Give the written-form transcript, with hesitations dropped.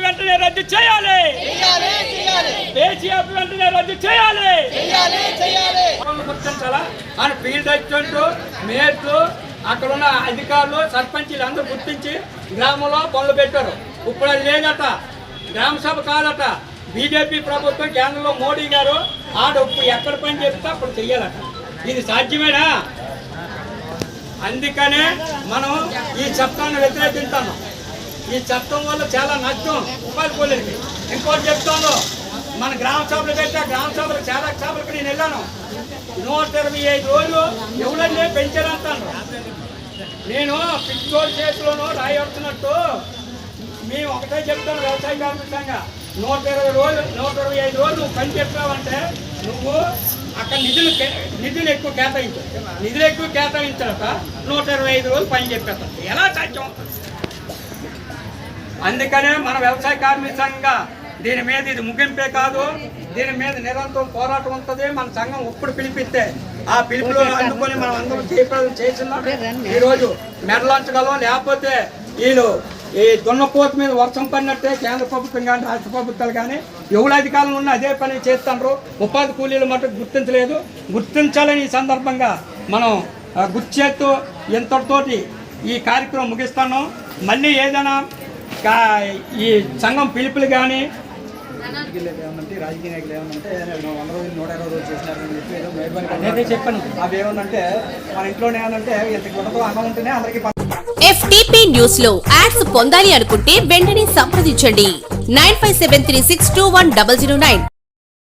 వెంటనే రద్దు చేయాలి. పేజీఎఫ్ వెంటనే రద్దు చేయాలి. గుర్తించాలా అని ఫీల్డ్ అసిస్టెంట్ మేయర్లు అక్కడ ఉన్న అధికారులు సర్పంచులు అందరూ గుర్తించి గ్రామంలో పనులు పెట్టారు. ఇప్పుడు అది లేదట, గ్రామ సభ కాదట. బీజేపీ ప్రభుత్వం కేంద్రంలో మోడీ గారు ఇప్పుడు ఎక్కడ పని చెప్తే అప్పుడు చెయ్యాలట. ఇది సాధ్యమేనా? అందుకనే మనం ఈ చట్టాన్ని వ్యతిరేకిస్తాము. ఈ చట్టం వల్ల చాలా నష్టం ఉపాధి కూలీలకి. ఇంకోటి చెప్తాను, మన గ్రామ సభలు పెట్టా, గ్రామ సభలు చాలా సభలకు నేను వెళ్ళాను. 125 రోజులు ఎవరైనా పెంచారంటాను. నేను పిచ్చోడు చేతిలోనూ రాయవస్తున్నట్టు మేము ఒకటే చెప్తాను. వ్యవసాయ కార్మిక సంఘం 125 రోజులు పని చెప్పావంటే నువ్వు అక్కడ నిధులు ఎక్కువ కేటాయించు. నిధులు ఎక్కువ కేటాయించాక 125 రోజులు పని చెప్పేస్తాం. ఎలా సాధ్యం? అందుకనే మన వ్యవసాయ కార్మిక సంఘం దీని మీద ఇది ముగింపే కాదు, దీని మీద నిరంతరం పోరాటం ఉంటుంది. మన సంఘం ఇప్పుడు పిలిపిస్తే ఆ పిలుపులో అందుకొని మనం అందరం చేస్తున్నాం. ఈరోజు మెడలంచగలం. లేకపోతే వీళ్ళు ఈ దున్నపోతు మీద వర్షం పడినట్టే కేంద్ర ప్రభుత్వం కానీ రాష్ట్ర ప్రభుత్వాలు కానీ ఎవరు అధికారులు ఉన్నా అదే పని చేస్తున్నారు. ఉపాధి కూలీలు మటుకు గుర్తించలేదు. గుర్తించాలని ఈ సందర్భంగా మనం గుర్తు ఇంతటితోటి ఈ కార్యక్రమం ముగిస్తున్నాం. మళ్ళీ ఏదైనా ఈ సంఘం పిలుపులు కానీ రాజకీయ నాయకులు ఏమన్నంటే 100 రోజులు 120 రోజులు చేసినారని చెప్పి చెప్పాను. అవి ఏమన్నంటే మన ఇంట్లోనే ఏమన్నంటే ఇంత గుణతో అన్నం ఉంటేనే అందరికీ. FTP న్యూస్ లో యాడ్స్ పొందాలి అనుకుంటే వెంటనే సంప్రదించండి 9573621009.